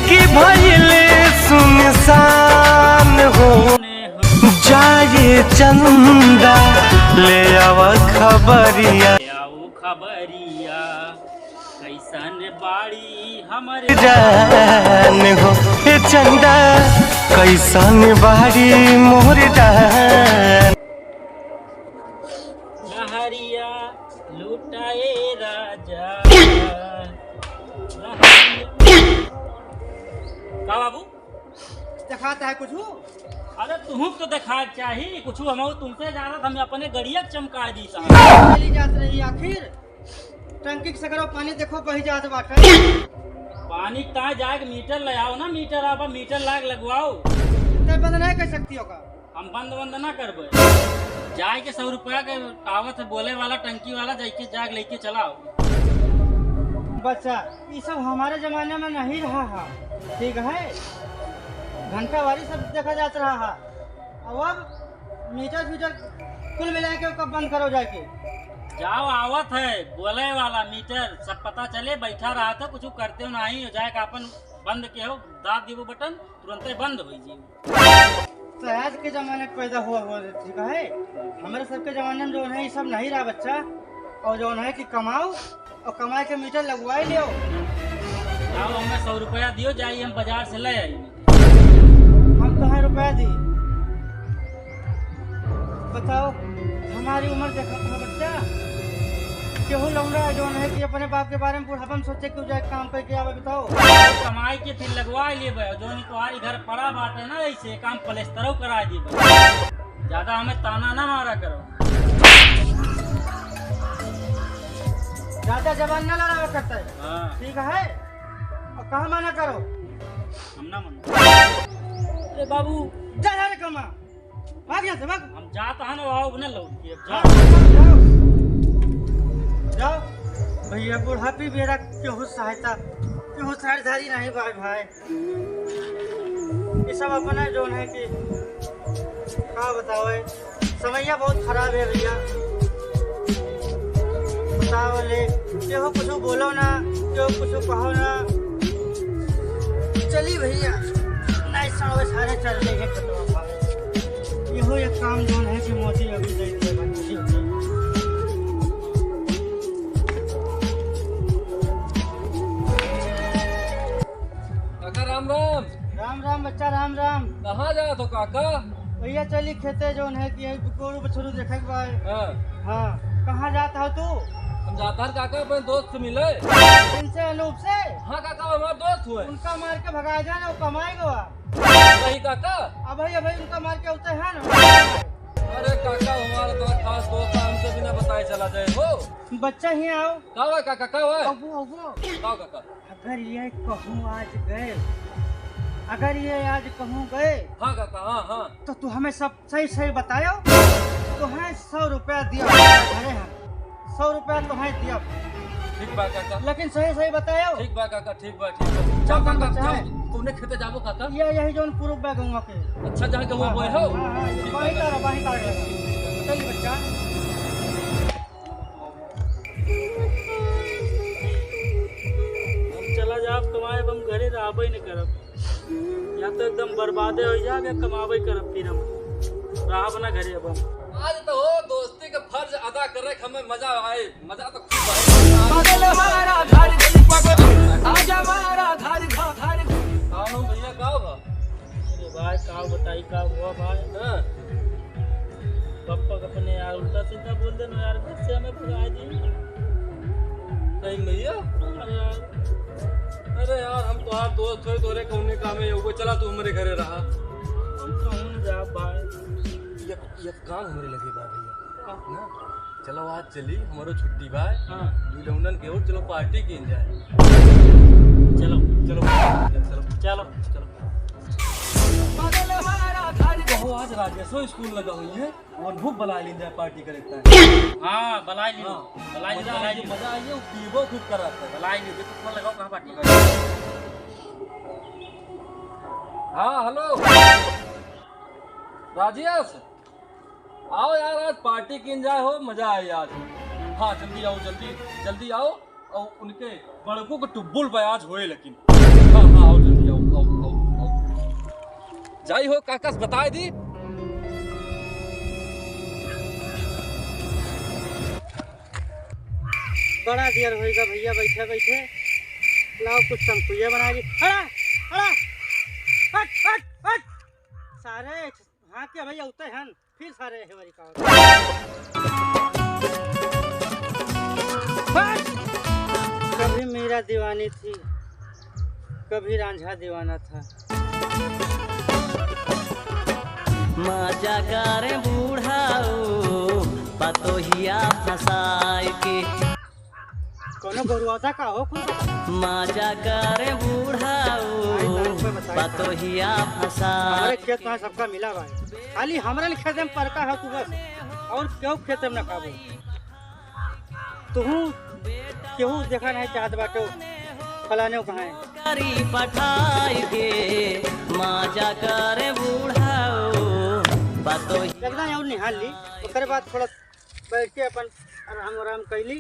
जिंदगी भइले सुनसान हो जाए चंदा ले आव खबरिया कैसन बाड़ी हमर जान हो चंदा कैसन बाड़ी मोर जान लहरिया लुटाए राजा का बाबू दिखाता है कुछ? अरे तुम तो देखा चाहिए कुछ हम तुमसे ज्यादा हम अपने गड़िया चमका दी चली जात रही आखिर टंकी से करो पानी देखो बही जात बाटे। पानी कहाँ जाए मीटर ले आओ ना मीटर आप मीटर लाग लगवाओ ते बंद नहीं कर सकती होगा। हम बंद ना करबे जाए के 100 रुपया के आवत है बोले वाला टंकी वाला जाके जाग लेके चलाओ। बच्चा ये सब हमारे जमाने में नहीं रहा है, ठीक है? घंटा वाली सब देखा जाता रहा है। अब मीटर फीटर कुल मिला के कब बंद करो जाके जाओ आवत है बोले वाला मीटर सब पता चले बैठा रहा था कुछ करते हो नहीं हो जाए अपन बंद के हो दाब दीबो बटन तुरंत बंद हो जी। तो आज के जमाने में पैदा हुआ ठीक है? हमारे सबके जमाने में जो है ये सब नहीं रहा बच्चा। और जो है कि कमाओ और कमाए के मीटर लगवाई लियो। जाओ हमें 100 रुपया दियो जाइए हम बाजार से ले आई। हम तो है रुपया दी बताओ हमारी उम्र देखा था बच्चा केहू लौंडा है जो है कि अपने बाप के बारे में बुढ़ापन सोचे क्यों जाए काम करके आवे बताओ। कमाई के फिर लगवा लिए जो तुम्हारी घर पड़ा बात है ना ऐसे काम प्लेस्तरों करा दी ज्यादा हमें ताना ना मारा करो। ज्यादा जबान न लड़ावा करता है। हाँ। ठीक है और कहा मना करो हम ना मना। अरे बाबू जा रे कमा भाग यहाँ से भाग। हम जाता है ना आओ न लौट के जाओ जाओ भैया बुढ़ापी मेरा केहू सहायता केहू साझेदारी नहीं भाई भाई ये सब अपना जो है कि क्या बताओ समैया बहुत खराब है भैया बताओ ले केहू कुछ बोलो ना केहू कुछ कहो ना चली भैया नहीं सारे सारे चल रहे हैं यहो एक काम जो है कि मोदी अभी दे दिया काका राम राम। राम राम बच्चा राम राम। कहाँ जा तो काका? भैया चली खेते जो है कि गोरू बछरू देखे के बाद। हाँ। हाँ कहाँ जाता हो तू? हम जाता है काका अपने दोस्त से मिले। इनसे अनूप से? हाँ काका हमारे दोस्त हुए। उनका मार के भगाए जाना वो कमाएगा। सही काका। अब भाई उनका मार के उतर है ना। अरे काका हमारा तो खास दोस्त है हमसे बिना बताए चला जाए हो। बच्चा ही आओ। क्या हुआ काका क्या हुआ? अबू क्या काका? अगर ये कहूँ आज गए अगर ये आज कहूँ गए। हाँ काका हाँ हाँ। तो तू हमें सब सही सही बतायो। तो है 100 रुपया दिया घरे हम 100 रुपया तो है दिया। ठीक बा काका। लेकिन सही सही बतायो। ठीक बा काका ठीक बा ठीक बा। जाओ काका जाओ तुमने खेते जाबो काका। ये यही जो पूर्व बैगुआ के। अच्छा जहाँ के वो बोए हो। बाही तार चलिए बच्चा। हम चला जाब कमाए हम घरे रहबे नहीं करब या तो एकदम बर्बादे हो जाए कमाबे करब फिर हम रहब ना घरे अब हम। आज तो हो दोस्ती का फर्ज अदा कर रहे हमें मजा आए मजा तो खूब आए। भैया का हुआ? अरे भाई का बताई का हुआ भाई। हाँ। पापा अपने यार उल्टा सीधा बोल देना यार घर से हमें भगा दी। नहीं भैया अरे यार हम तो आप दोस्त हो तोरे कौने काम है वो चला तू हमारे घरे रहा। हम कहूँ जा भाई ये काम हमारे लगे बा भैया ना चलो आज चली हमारो छुट्टी बा। हाँ लौंडन के और चलो पार्टी की जाए। चलो चलो चलो चलो चलो। वो आज राजेशो स्कूल लगा हुई है और भूख बना ली जाए पार्टी करे। हाँ बलाई ली मजा आई है पीबो खूब कराता है। बलाई ली देखो फोन लगाओ कहाँ पार्टी। हाँ हेलो राजेश आओ यार आज पार्टी की जाए हो मजा आए आज। हाँ जल्दी आओ जल्दी आओ और उनके बड़कों को टुब्बुल पे आज होए लेकिन। हाँ हाँ आओ जल्दी आओ। जाई हो काका से बताए दी। बड़ा देर होएगा भैया बैठे बैठे। लाओ कुछ तमकुइया बना ली। हड़ा हड़ा हट हट हट सारे हाँ के भैया उते हैं फिर सारे है वाली का कभी मीरा दीवानी थी, कभी रांझा दीवाना था। मजा करे बूढ़ाओ पतोहिया फसाए के। कोनो बरुआता का हो कुछ मजा करे बूढ़ाओ पतोहिया फसाए। हमारे खेत में सबका मिला भाई, खाली हमारे खेत में परका है तू बस, और क्यों खेत में न काबू। तू केहू देखा नहीं चाहत बाटो फलाने कहाँ है। करी पठाई के मजा करे बूढ़ाओ पतोहिया लगना और निहाल ली, उसके बाद थोड़ा बैठ के अपन आराम आराम कैली।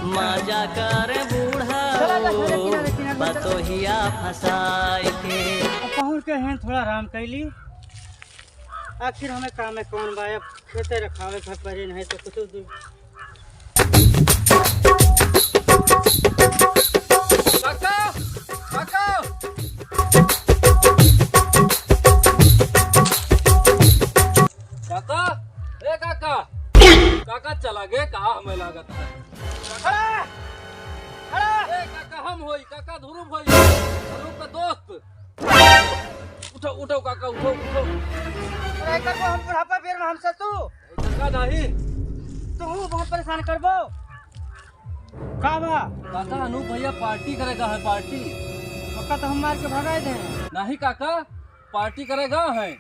मजा करे बूढ़ाओ पतोहिया फसाए के। पहुँच के हैं थोड़ा आराम कैली। आखिर हमें काम है कौन बाया खेते रखावे घर पर नहीं तो कुछ दूर। काका काका काका ए काका काका चला गए कहा हमें लागत है। ए काका हम होई काका ध्रुव होई ध्रुव का दोस्त। उठो उठो काका उठो उठो। अरे करबो हम बुढ़ापा बेर में हमसे तू काका नहीं बहुत परेशान करबो का बा। काका अनूप भैया पार्टी करेगा है पार्टी। पक्का तो हम मार के भगाए दे। नहीं काका पार्टी करेगा है।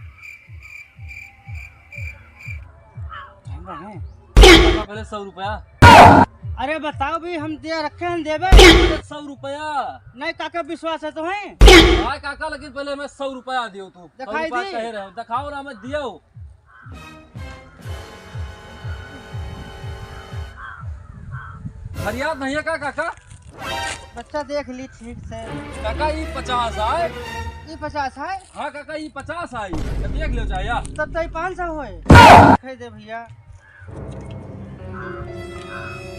काका पहले 100 रुपया। अरे बताओ भी हम दे रखे हैं देवे 100 रुपया नहीं काका विश्वास है तो है। हाँ काका लेकिन पहले मैं 100 रुपया दियो तू। 100 दिखाई रुपया दी। कहे रहे दिखाओ ना मैं दियो। फरियाद नहीं है का काका। बच्चा देख ली ठीक से। काका ये 50 आए। ये 50 है। हाँ काका ये 50 आई देख लो चाहिए। तब तो 500 होए दे भैया।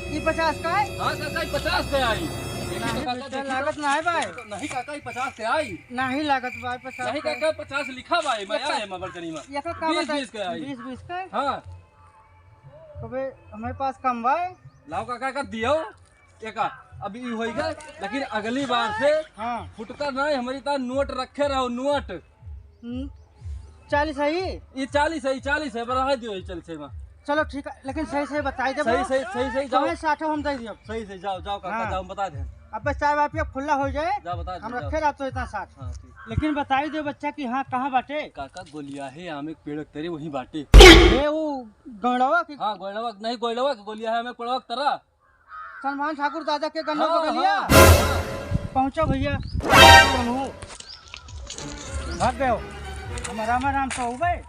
ये 50 का है। हाँ काका ये 50 से आई। नहीं लागत ना है भाई। नहीं काका ये 50 से आई। नहीं लागत भाई 50। नहीं काका 50 लिखा भाई मैं आया मैं बर्तनी में। ये का का 20 का आई। 20 का। हाँ कबे हमारे पास कम भाई। लाओ काका का दियो एका अभी ई होई गए लेकिन अगली बार से हाँ फुटकर नहीं हमारी तरह नोट रखे रहो नोट। 40 है ही। ये 40 है बढ़ा दियो 40 में। चलो ठीक है लेकिन सही सही बताई दे। सही जाओ। 60 हम दे दियो। सही से जाओ जाओ काका हाँ। जाओ बता दे। अब बस 4 रुपया खुला हो जाए जाओ बता दे हम जाओ। रखे रहा तो इतना 60। हाँ ठीक। लेकिन बताई दे बच्चा कि हाँ कहाँ बाटे। काका गोलिया है आम एक पेड़ तेरे वहीं बाटे। ये वो गौड़वा की हाँ गोलवा नहीं गोलवा गोलिया है हमें कोड़वा तरह। सलमान ठाकुर दादा के गन्नों हाँ, को गलिया। हाँ। पहुंचो भैया भाग गए हो। हम आराम आराम से हो गए।